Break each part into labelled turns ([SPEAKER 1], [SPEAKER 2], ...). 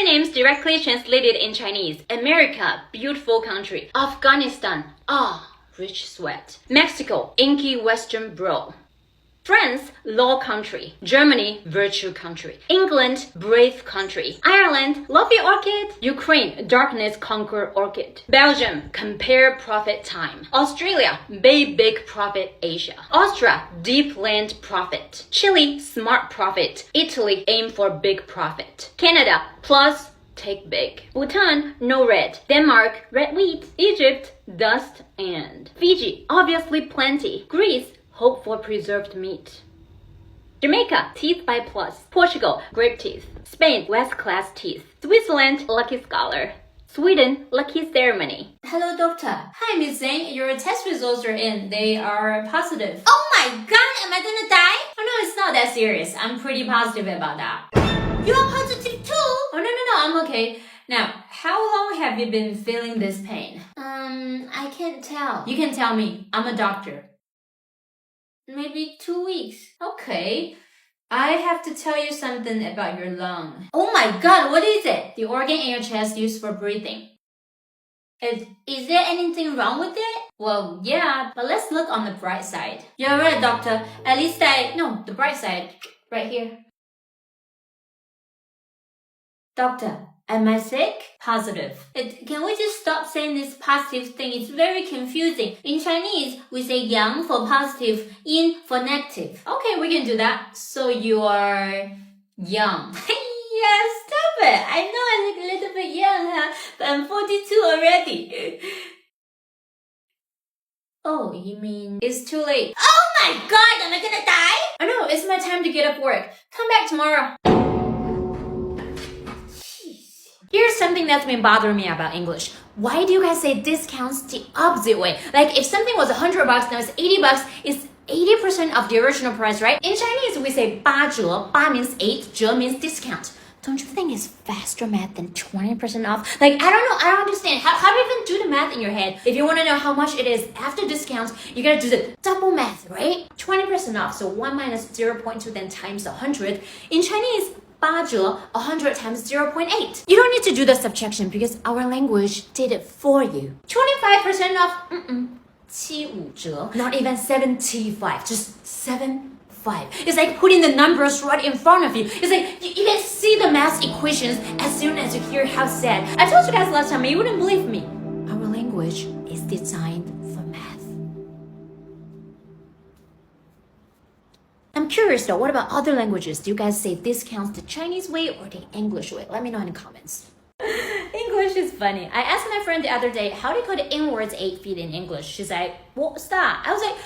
[SPEAKER 1] Synonyms directly translated in Chinese. America, beautiful country. Afghanistan, rich sweat. Mexico, inky western bro. France, law country. Germany, virtue country. England, brave country. Ireland, lovely orchid. Ukraine, darkness conquer orchid. Belgium, compare profit time. Australia, big profit Asia. Austria, deep land profit. Chile, smart profit. Italy, aim for big profit. Canada, plus take big. Bhutan, no red. Denmark, red wheat. Egypt, dust and. Fiji, obviously plenty. Greece, hope for preserved meat. Jamaica, teeth by plus. Portugal, grape teeth. Spain, West class teeth. Switzerland, lucky scholar. Sweden, lucky ceremony.
[SPEAKER 2] Hello, doctor. Hi, Miss Zhang. Your test results are in. They are positive. Oh my god, am I gonna die? Oh no, it's not that serious. I'm pretty positive about that. You are positive too? Oh no, I'm okay. Now, how long have you been feeling this pain? I can't tell. You can tell me. I'm a doctor. Maybe 2 weeks. Okay. I have to tell you something about your lung. Oh my god, what is it? The organ in your chest used for breathing. Is there anything wrong with it? Well, yeah, but let's look on the bright side. You're right, doctor. At least the bright side. Right here. Doctor, am I sick? Positive. Can we just stop saying this positive thing? It's very confusing. In Chinese, we say yang for positive, yin for negative. Okay, we can do that. So you are young. Yeah, stop it. I know I look a little bit young, huh? But I'm 42 already. Oh, you mean it's too late? Oh my god, am I gonna die? Oh no, it's my time to get up work. Come back tomorrow. Here's something that's been bothering me about English. Why do you guys say discounts the opposite way? Like if something was $100, now it's $80, it's 80% of the original price, right? In Chinese, we say 八折, 八 means 8, 折 means discount. Don't you think it's faster math than 20% off? Like, I don't know, I don't understand. How do you even do the math in your head? If you want to know how much it is after discounts, you gotta do the double math, right? 20% off, so 1 minus 0.2, then times 100. In Chinese, 八折, 100 times 0.8. You don't need to do the subtraction because our language did it for you. 25% off, 75折. Not even 75, just 75. It's like putting the numbers right in front of you. It's like you can see the math equations as soon as you hear how sad. I told you guys last time, but you wouldn't believe me. Our language is designed for math. I'm curious though, what about other languages? Do you guys say discounts the Chinese way or the English way? Let me know in the comments. English is funny. I asked my friend the other day, how do you call the inwards 8 feet in English? She's like, what's that? I was like,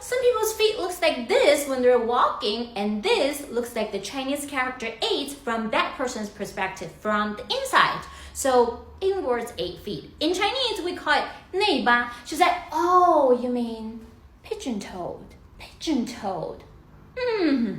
[SPEAKER 2] some people's feet looks like this when they're walking, and this looks like the Chinese character 8 from that person's perspective, from the inside. So, inwards 8 feet. In Chinese, we call it 内八. She's like, oh, you mean pigeon-toed. Pigeon-toed.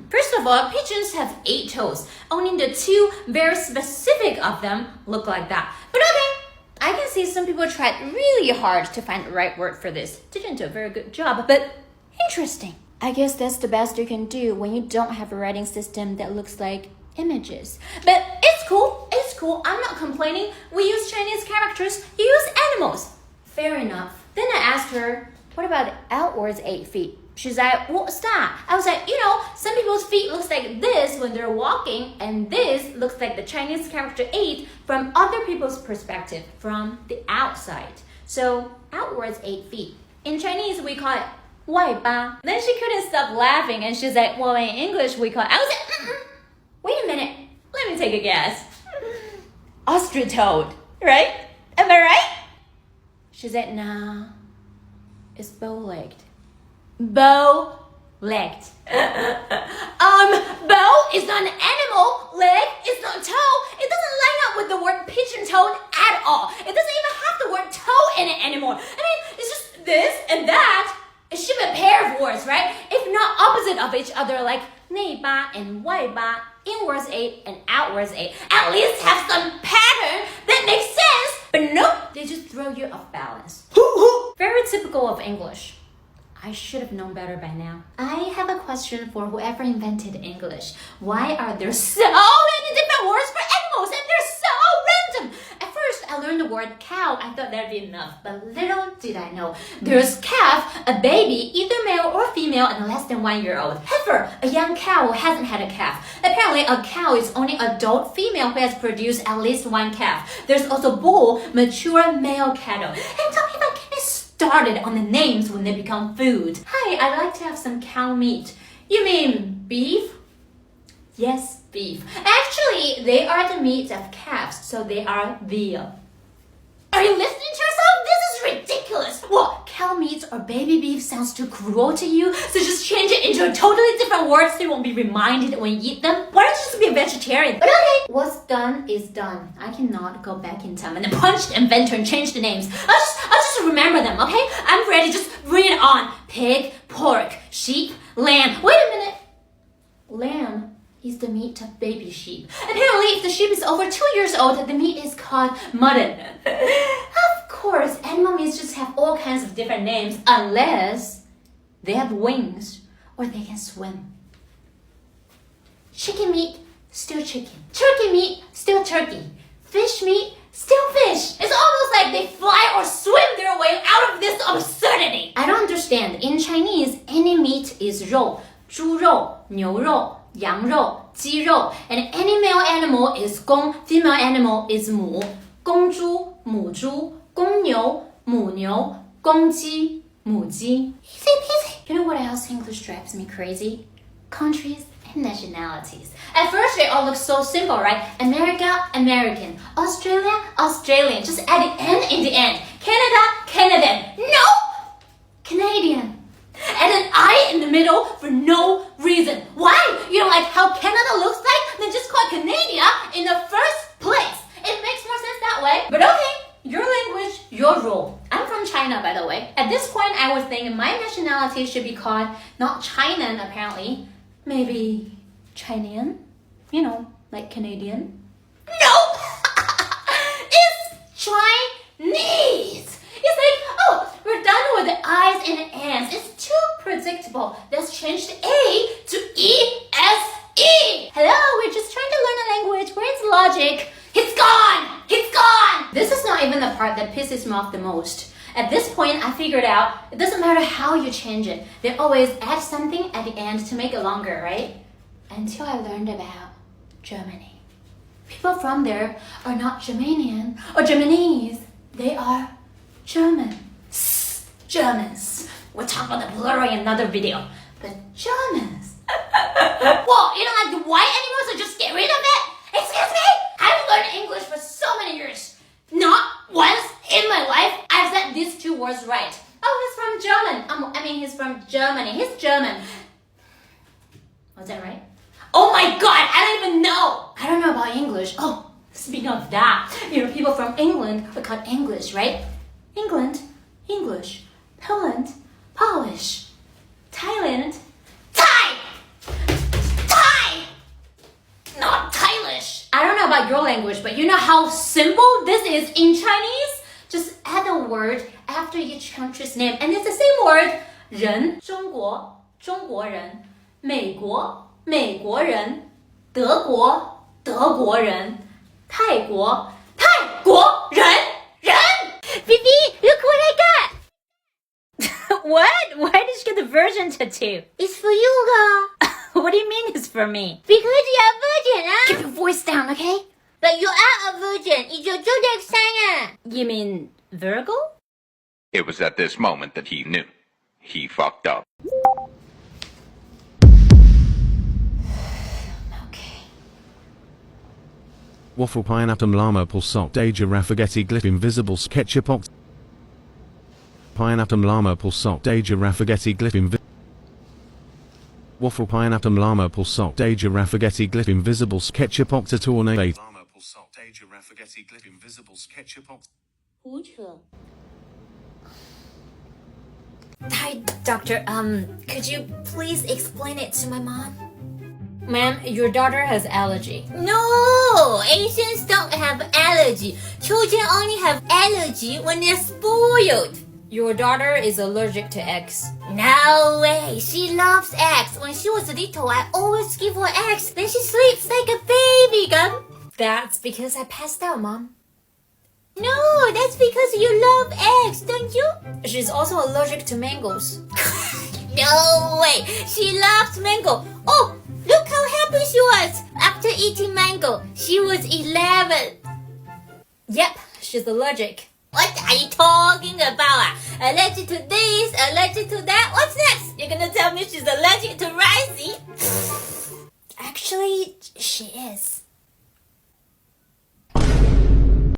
[SPEAKER 2] First of all, pigeons have 8 toes. Only the 2 very specific of them look like that. But okay, I can see some people tried really hard to find the right word for this. Didn't do a very good job, but interesting. I guess that's the best you can do when you don't have a writing system that looks like images. But it's cool. I'm not complaining. We use Chinese characters. You use animals. Fair enough. Then I asked her, what about outwards 8 feet? She's like, what's that? I was like, some people's feet looks like this when they're walking, and this looks like the Chinese character 8 from other people's perspective, from the outside. So, outwards 8 feet. In Chinese, we call it 外八. Then she couldn't stop laughing, and she's like, well, in English, we call it... I was like, wait a minute. Let me take a guess. Ostrich-toed, right? Am I right? She said, nah, it's bow-legged. Bow-legged. Bow is not an animal. Leg is not toe. It doesn't line up with the word pigeon-toed at all. It doesn't even have the word toe in it anymore. I mean, it's just this and that. It should be a pair of words, right? If not opposite of each other, like 内八 and 外八, inwards 8 and outwards 8. At least have some pattern that makes sense. But nope, they just throw you off balance. Very typical of English. I should have known better by now. I have a question for whoever invented English. Why are there so many different words for animals and they're so learned the word cow, I thought that'd be enough. But little did I know, there's calf, a baby, either male or female, and less than 1 year old. Heifer, a young cow who hasn't had a calf. Apparently, a cow is only adult female who has produced at least one calf. There's also bull, mature male cattle. And tell me if I get started on the names when they become food. Hi, I'd like to have some cow meat. You mean beef? Yes, beef. Actually, they are the meat of calves, so they are veal. Are you listening to yourself? This is ridiculous. What? Cow meat or baby beef sounds too cruel to you? So just change it into a totally different word so you won't be reminded when you eat them? Why don't you just be a vegetarian? But okay, what's done is done. I cannot go back in time and punch the inventor and change the names. I'll just remember them, okay? I'm ready. Just bring it on. Pig, pork, sheep, lamb. Wait a minute. Lamb is the meat of baby sheep. Apparently, if the sheep is over 2 years old, the meat is called mutton. Of course, animal meats just have all kinds of different names unless they have wings or they can swim. Chicken meat, still chicken. Turkey meat, still turkey. Fish meat, still fish. It's almost like they fly or swim their way out of this absurdity. I don't understand. In Chinese, any meat is 肉, 猪肉, 牛肉, 羊肉, 鸡肉, and any male animal is 公, female animal is 母, 公猪, 母猪, 公牛, 母牛, 公鸡, 母鸡. Easy peasy. You know what else English drives me crazy? Countries and nationalities. At first, they all look so simple, right? America, American. Australia, Australian. Just add the N in the end. Canada, Canadian. Nope! Canadian. And an I in the middle for no reason. Why? You don't like how Canada looks like? Then just call it Canada in the first place. It makes more sense that way. But okay, your language, your rule. I'm from China, by the way. At this point, I was thinking my nationality should be called not Chinan, apparently. Maybe Chinean? You know, like Canadian. Nope! It's Chinese! It's like, oh, we're done with the I's and the N's. It's too predictable. Let's change the A to E-S-E. Hello, we're just trying to learn a language. Where's logic? It's gone! It's gone! This is not even the part that pisses me off the most. At this point, I figured out it doesn't matter how you change it. They always add something at the end to make it longer, right? Until I learned about Germany. People from there are not Germanian or Germanese. They are Germans. Germans. We'll talk about the plural in another video. But Germans. Whoa, you don't like the white anymore, so just get rid of it? Excuse me? I've learned English for so many years. Not once in my life I've said these two words right. Oh, he's from German. He's from Germany. He's German. Was that right? Oh my god, I don't even know. I don't know about English. Oh, speaking of that, people from England are called English, right? England, English. Poland, Polish. Thailand, Thai! Thai! Not Thailish. I don't know about your language, but you know how simple this is in Chinese? Just add a word after each country's name, and it's the same word. 人, 中国, 中国人. 美国, 美国人. 德国, 德国人. 泰国, 泰国人.
[SPEAKER 1] Vivi, look what I got! What? Why did you get the virgin tattoo?
[SPEAKER 3] It's for you, girl.
[SPEAKER 1] What do you mean it's for me?
[SPEAKER 3] Because you're a virgin, huh?
[SPEAKER 2] Keep your voice down, okay?
[SPEAKER 3] But you are a virgin. It's your zodiac sign.
[SPEAKER 1] You mean Virgo?
[SPEAKER 4] It was at this moment that he knew. He fucked up.
[SPEAKER 2] Okay.
[SPEAKER 5] Waffle pineapple llama pulsok danger raffagetti glyph invisible ketchup oct pineapple llama pulsok danger raffagetti glyph waffle pineapple llama pulsok danger raffagetti glyph invisible ketchup octatornate llama pulsok danger raffagetti glyph invisible ketchup oct
[SPEAKER 3] 胡扯。
[SPEAKER 2] Hi, doctor. Could you please explain it to my mom? Ma'am, your daughter has allergy.
[SPEAKER 3] No, Asians don't have allergy. Children only have allergy when they're spoiled.
[SPEAKER 2] Your daughter is allergic to eggs.
[SPEAKER 3] No way. She loves eggs. When she was little, I always give her eggs. Then she sleeps like a baby, girl.
[SPEAKER 2] That's because I passed out, Mom.
[SPEAKER 3] No, that's because you love eggs, don't you?
[SPEAKER 2] She's also allergic to mangoes.
[SPEAKER 3] No way. She loves mango. Oh, look how happy she was. After eating mango, she was 11.
[SPEAKER 2] Yep, she's allergic.
[SPEAKER 3] What are you talking about? Allergic to this, allergic to that. What's next? You're gonna tell